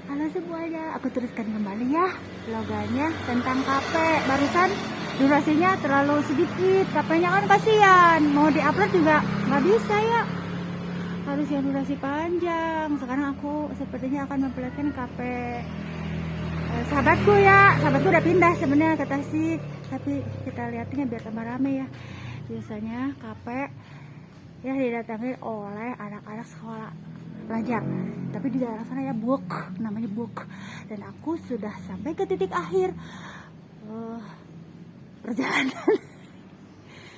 Halo semuanya, aku teruskan kembali ya vlogannya tentang KP. Barusan durasinya terlalu sedikit, KP-nya kan kasihan, mau diupload juga nggak bisa ya, harus yang durasi panjang. Sekarang aku sepertinya akan memperlihatkan KP sahabatku ya. Sahabatku udah pindah sebenarnya ke Tasik, tapi kita lihatnya biar tambah rame ya. Biasanya KP ya didatangi oleh anak-anak sekolah pelajar, tapi di daerah sana ya Buk, namanya Buk. Dan aku sudah sampai ke titik akhir perjalanan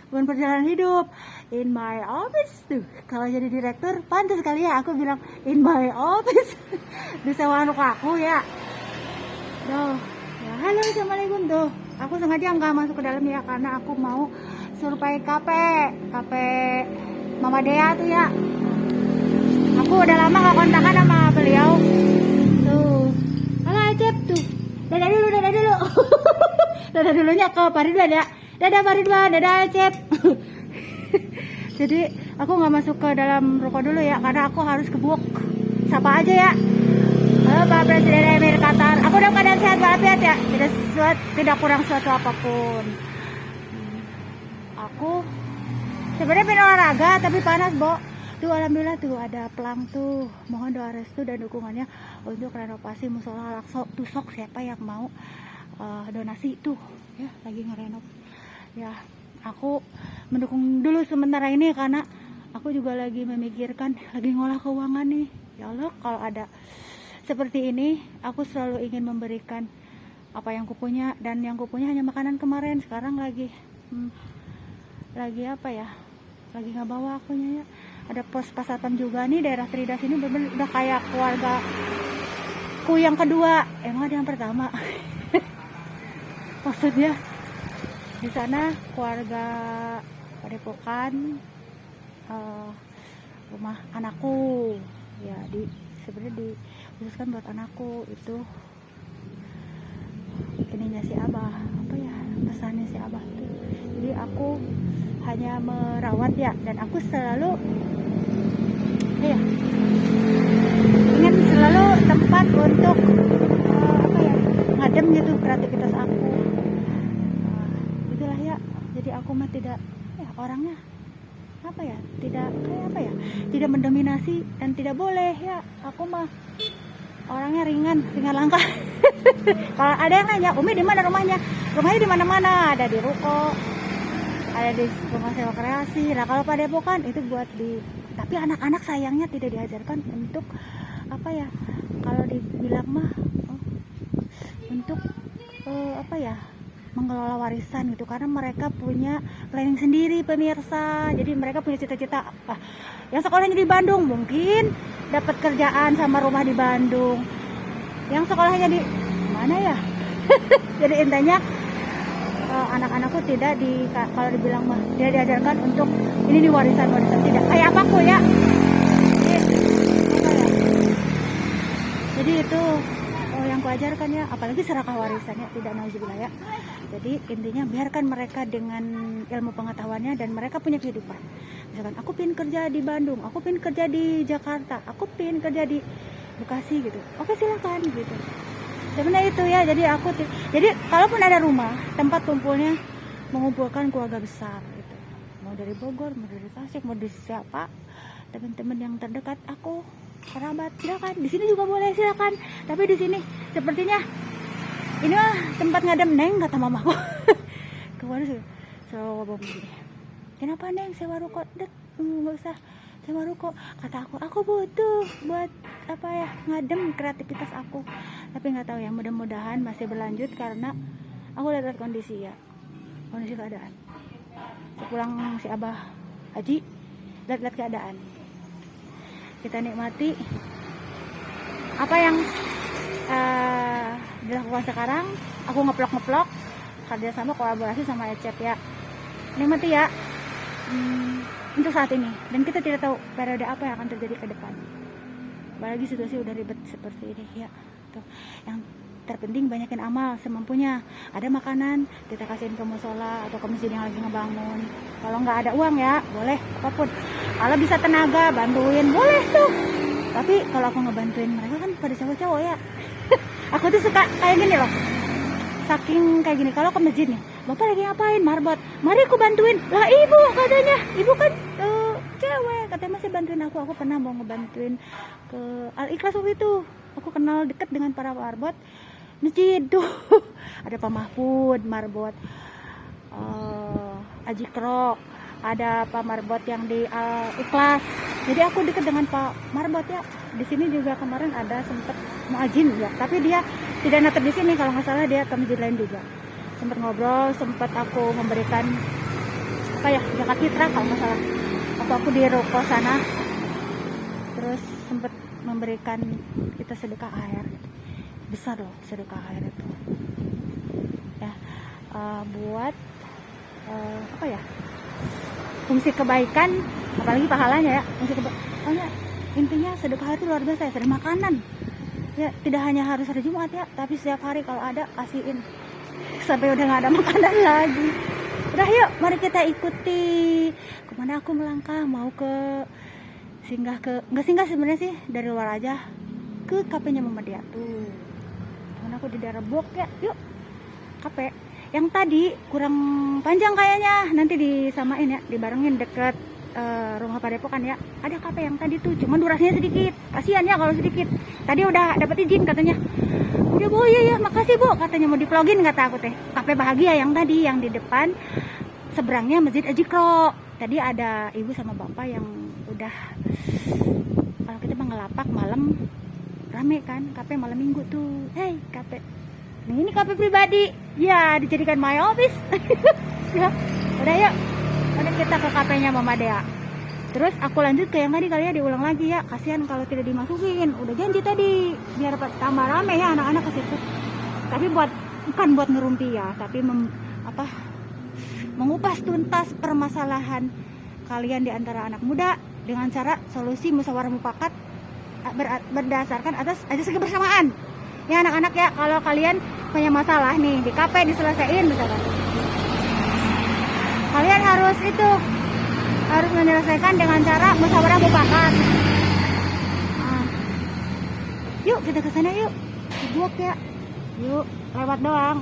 bukan perjalanan hidup, in my office tuh. Kalau jadi direktur pantas kali ya aku bilang in my office di sewaan rumah aku ya. Tuh ya, halo assalamualaikum tuh. Aku sengaja nggak masuk ke dalam ya karena aku mau survei KP Mama Dea tuh ya. Aku udah lama gak kontakan sama beliau. Tuh. Halo Acep tuh. Dadah dulu. Dadah dulunya ke Pak Ridwan ya. Dadah Pak Ridwan, dadah Acep. Jadi aku gak masuk ke dalam ruko dulu ya, karena aku harus ke Buk. Sapa aja ya. Halo Pak Presiden Emir Qatar. Aku dalam keadaan sehat walafiat ya. Tidak kurang suatu apapun. Aku sebenarnya pengen olahraga tapi panas, Bo. Tuh alhamdulillah tuh ada pelang tuh, mohon doa restu dan dukungannya untuk renovasi musola Al-Aqsa. Tuh sok siapa yang mau donasi tuh ya, lagi ngerenov ya. Aku mendukung dulu sementara ini karena aku juga lagi memikirkan, lagi ngolah keuangan nih ya Allah. Kalau ada seperti ini aku selalu ingin memberikan apa yang kupunya, dan yang kupunya hanya makanan kemarin. Sekarang lagi apa ya, lagi nggak bawa akunya ya. Ada pos pasatan juga nih, daerah Tridas ini bener-bener udah kayak keluarga ku yang kedua, emang ada yang pertama. Maksudnya di sana keluarga Padepokan, rumah anakku ya, sebenarnya dikhususkan buat anakku. Itu ininya si Abah, apa ya pesannya si Abah tuh. Jadi aku hanya merawat ya, dan aku selalu ingat selalu tempat untuk ngadem gitu kreativitas aku. Itulah ya. Jadi aku mah tidak orangnya tidak mendominasi dan tidak boleh ya. Aku mah orangnya ringan langkah. Kalau ada yang nanya, Umi di mana rumahnya? Rumahnya di mana-mana, ada di ruko, ada di rumah sewa kreasi. Nah kalau Padepokan itu buat tapi anak-anak sayangnya tidak diajarkan untuk kalau dibilang mah untuk mengelola warisan gitu, karena mereka punya planning sendiri pemirsa. Jadi mereka punya cita-cita yang sekolahnya di Bandung mungkin dapat kerjaan sama rumah di Bandung, yang sekolahnya di mana ya. Jadi intinya anak-anakku kalau dibilang mah tidak diajarkan untuk ini warisan tidak kayak apaku ya. Jadi itu yang kuajarkan ya, apalagi serakah warisannya tidak nauzubillah ya. Jadi intinya biarkan mereka dengan ilmu pengetahuannya, dan mereka punya kehidupan. Misalkan aku pengen kerja di Bandung, aku pengen kerja di Jakarta, aku pengen kerja di Bekasi gitu, oke silakan gitu. Sebenarnya itu ya. Jadi kalaupun ada rumah tempat kumpulnya, mengumpulkan keluarga besar gitu, mau dari Bogor, mau dari Tasik, mau dari siapa, teman-teman yang terdekat aku, kerabat, silakan. Di sini juga boleh silakan. Tapi di sini sepertinya ini mah tempat ngadem, Neng, kata mamaku. Kemarin selalu ngomong begini, kenapa Neng sewa ruko? Nggak usah sewa ruko, kata aku butuh buat ngadem kreativitas aku. Tapi nggak tahu ya, mudah-mudahan masih berlanjut karena aku lihat kondisi keadaan. Sepulang si Abah Haji, lihat keadaan, kita nikmati apa yang dilakukan sekarang. Aku ngeplok kerja sama, kolaborasi sama Ecep ya, nikmati ya untuk saat ini. Dan kita tidak tahu periode apa yang akan terjadi ke depan, apalagi situasi udah ribet seperti ini ya. Tuh, yang terpenting banyakin amal semampunya. Ada makanan kita kasihin ke musola atau ke masjid yang lagi ngebangun. Kalau nggak ada uang ya boleh apapun, kalau bisa tenaga bantuin boleh tuh. Tapi kalau aku ngebantuin mereka kan pada cowok-cowok ya. Aku tuh suka kayak gini loh, saking kayak gini kalau ke masjid nih, bapak lagi ngapain? Marbot. Mari aku bantuin. Lah ibu katanya, ibu kan cewek, katanya masih bantuin aku pernah mau ngebantuin ke Al-Ikhlas waktu itu. Aku kenal deket dengan para marbot masjid tuh. Ada Pak Mahfud marbot, Aji Krok, ada Pak Marbot yang di Ikhlas. Jadi aku deket dengan Pak Marbot ya. Di sini juga kemarin ada sempet muajin ya, tapi dia tidak natap di sini, kalau nggak salah dia ke masjid lain juga. Sempet ngobrol, sempet aku memberikan apa ya, zakat fitrah kalau nggak salah. Aku di ruko sana, terus sempet memberikan kita sedekah air, besar loh sedekah air itu ya, buat apa ya, fungsi kebaikan, apalagi pahalanya ya, fungsi kebaikan. Intinya sedekah itu luar biasa ya, sedekah makanan ya, tidak hanya harus hari Jumat ya, tapi setiap hari kalau ada kasihin sampai udah nggak ada makanan lagi. Udah yuk, mari kita ikuti kemana aku melangkah, mau ke nggak singgah sebenarnya sih, dari luar aja ke kafenya Muhammadiyah tuh. Karena aku di daerah Blok ya, yuk kafe yang tadi kurang panjang kayaknya, nanti disamain ya, dibarengin deket rumah Padepokan ya. Ada kafe yang tadi tuh, cuma durasinya sedikit, kasihan ya kalau sedikit. Tadi udah dapat izin katanya, udah bu, ya makasih bu, katanya mau diplogging kata aku teh. Kafe Bahagia yang tadi, yang di depan seberangnya Masjid Aji Krok. Tadi ada ibu sama bapak yang udah, kalau kita ngelapak malam rame kan, kafe malam minggu tuh. Hey kafe, ini kafe pribadi ya, dijadikan my office. Ya udah yuk, udah kita ke kafenya Muhammadiyah. Terus aku lanjut ke yang tadi kali ya, diulang lagi ya, kasihan kalau tidak dimasukin. Udah janji tadi biar tambah rame ya anak-anak ke situ. Tapi bukan buat ngerumpi ya, tapi mengupas tuntas permasalahan kalian di antara anak muda dengan cara solusi musyawarah mufakat berdasarkan atas kebersamaan. Ya anak-anak ya, kalau kalian punya masalah nih di kafe diselesaikan misalkan, kalian harus menyelesaikan dengan cara musyawarah mufakat. Yuk kita ke sana yuk, Blok ya. Yuk, lewat doang,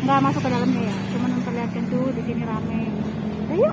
nggak masuk ke dalamnya ya, cuma memperlihatkan tuh di sini rame. Ayo.